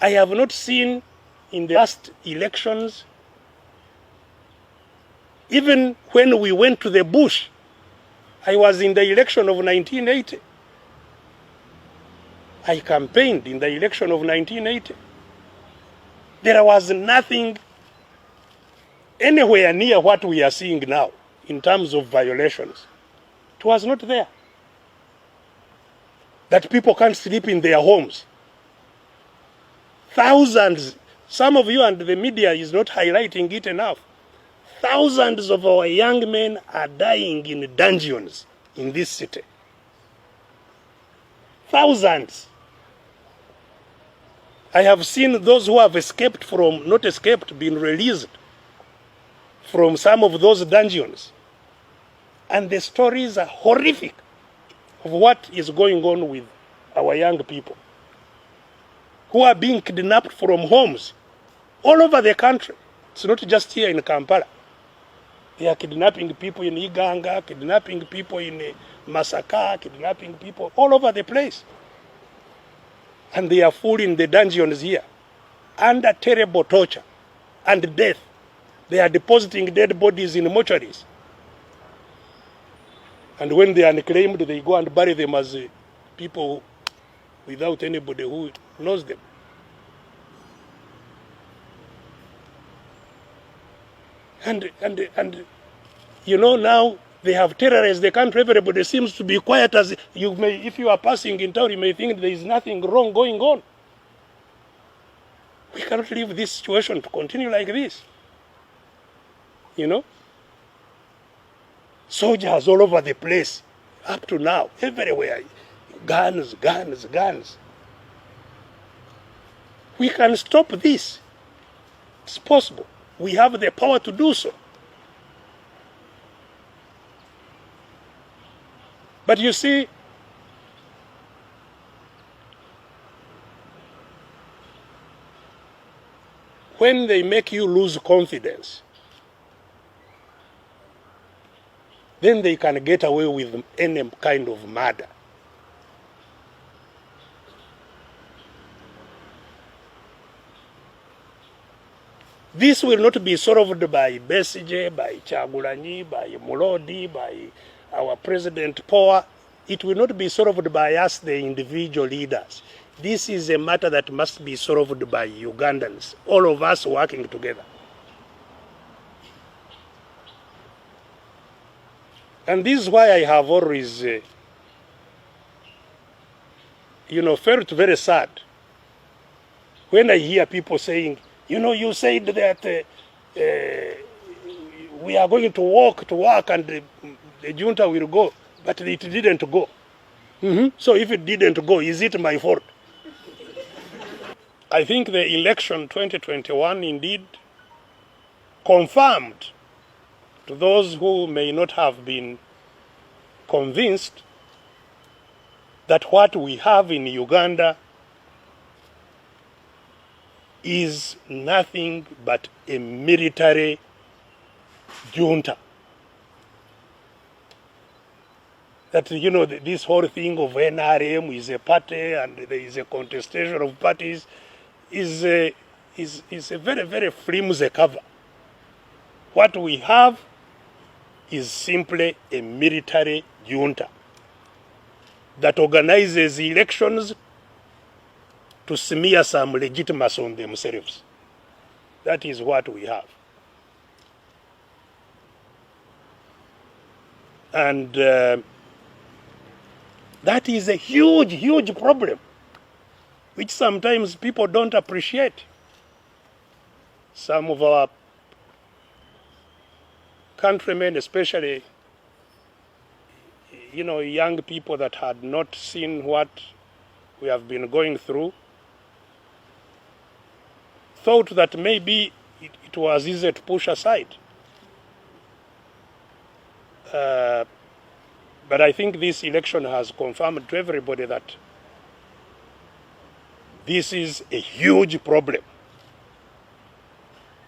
I have not seen in the last elections, even when we went to the bush, I was in the election of 1980. I campaigned in the election of 1980. There was nothing anywhere near what we are seeing now in terms of violations. It was not there. That people can't sleep in their homes. Thousands, some of you and the media is not highlighting it enough. Thousands of our young men are dying in dungeons in this city. Thousands. I have seen those who have escaped from, not escaped, been released from some of those dungeons. And the stories are horrific of what is going on with our young people who are being kidnapped from homes all over the country. It's not just here in Kampala. They are kidnapping people in Uganda, kidnapping people in Masaka, kidnapping people all over the place. And they are full in the dungeons here, under terrible torture and death. They are depositing dead bodies in mortuaries. And when they are unclaimed, they go and bury them as people without anybody who knows them. And you know, now they have terrorized the country. Everybody seems to be quiet. As you may, if you are passing in town, you may think there is nothing wrong going on. We cannot leave this situation to continue like this. You know? Soldiers all over the place, up to now, everywhere. Guns, guns, guns. We can stop this. It's possible. We have the power to do so. But you see, when they make you lose confidence, then they can get away with any kind of murder. This will not be solved by Besigye, by Kyagulanyi, by Mulodi, by our President Power. It will not be solved by us, the individual leaders. This is a matter that must be solved by Ugandans, all of us working together. And this is why I have always, felt very sad when I hear people saying, you said that we are going to walk to work and the junta will go, but it didn't go. So if it didn't go, is it my fault? I think the election 2021 indeed confirmed to those who may not have been convinced that what we have in Uganda is nothing but a military junta. That, this whole thing of NRM is a party and there is a contestation of parties is a very, very flimsy cover. What we have is simply a military junta that organizes elections to smear some legitimacy on themselves. That is what we have. And that is a huge, huge problem, which sometimes people don't appreciate. Some of our countrymen, especially, young people that had not seen what we have been going through, thought that maybe it was easy to push aside. But I think this election has confirmed to everybody that this is a huge problem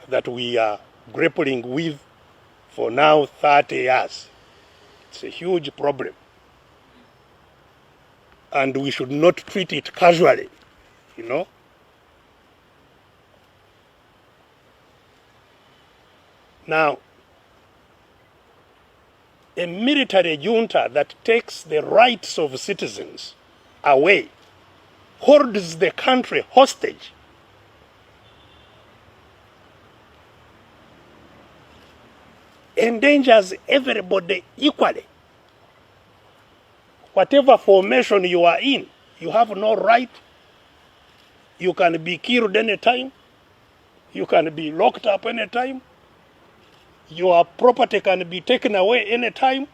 that we are grappling with for now 30 years. It's a huge problem. And we should not treat it casually, Now, a military junta that takes the rights of citizens away, holds the country hostage, endangers everybody equally. Whatever formation you are in, you have no right. You can be killed anytime. You can be locked up anytime. Your property can be taken away anytime.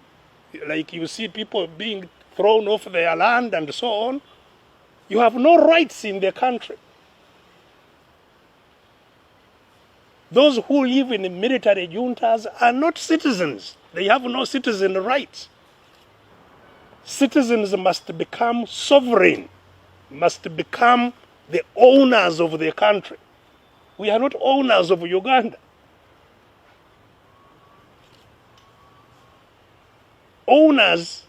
Like you see people being thrown off their land and so on. You have no rights in the country. Those who live in military juntas are not citizens. They have no citizen rights. Citizens must become sovereign, must become the owners of the country. We are not owners of Uganda. Owners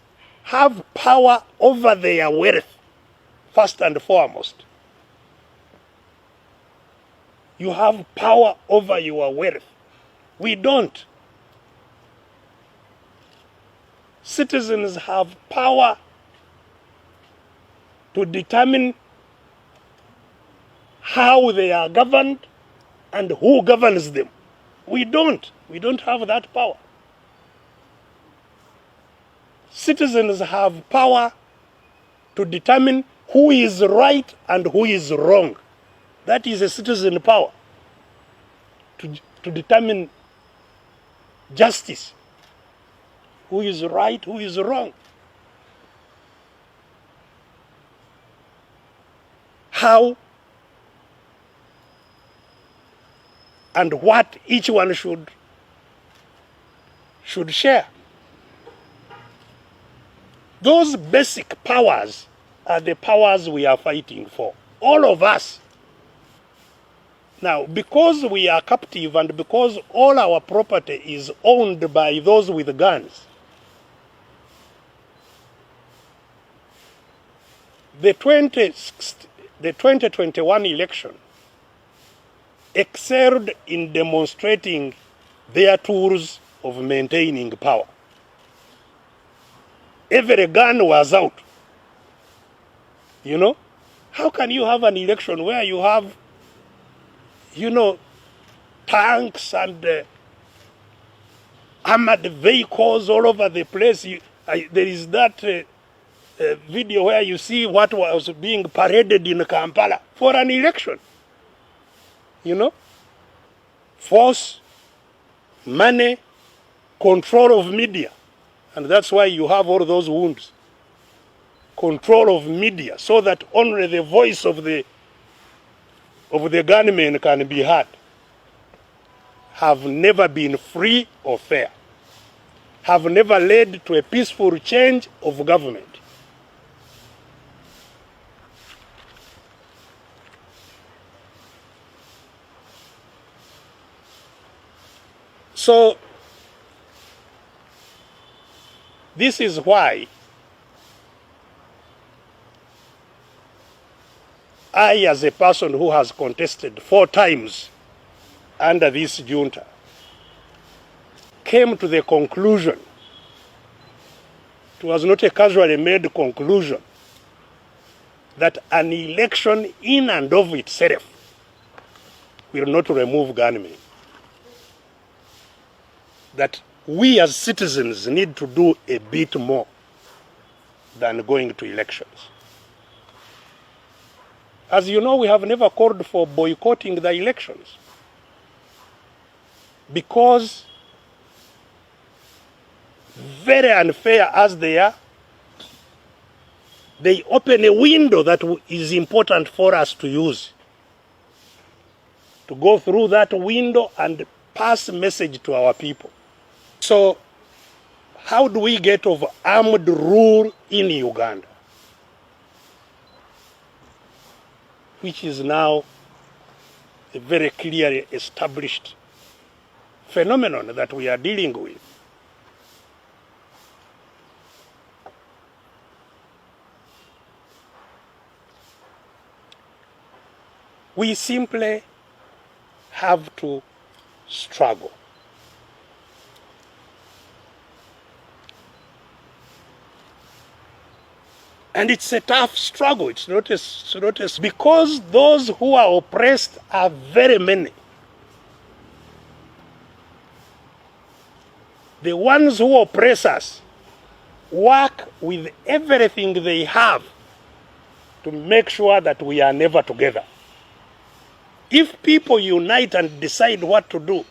have power over their wealth, first and foremost. You have power over your wealth. We don't. Citizens have power to determine how they are governed and who governs them. We don't. We don't have that power. Citizens have power to determine who is right and who is wrong. That is a citizen power, to determine justice, who is right, who is wrong. How and what each one should share. Those basic powers are the powers we are fighting for, all of us. Now, because we are captive and because all our property is owned by those with guns, the 2021 election excelled in demonstrating their tools of maintaining power. Every gun was out. You know, how can you have an election where you have, tanks and armored vehicles all over the place? There is that video where you see what was being paraded in Kampala for an election. Force, money, control of media. And that's why you have all those wounds. Control of media, so that only the voice of the gunmen can be heard, have never been free or fair, have never led to a peaceful change of government. So, this is why I, as a person who has contested 4 times under this junta, came to the conclusion, it was not a casually made conclusion, that an election in and of itself will not remove gunmen. That we as citizens need to do a bit more than going to elections. As you know, we have never called for boycotting the elections, because very unfair as they are, they open a window that is important for us to use, to go through that window and pass a message to our people. So, how do we get over armed rule in Uganda, which is now a very clearly established phenomenon that we are dealing with? We simply have to struggle. And it's a tough struggle. It's not because those who are oppressed are very many. The ones who oppress us work with everything they have to make sure that we are never together. If people unite and decide what to do,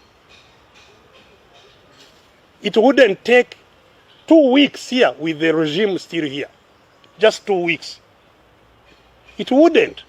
it wouldn't take 2 weeks here with the regime still here. Just 2 weeks. It wouldn't.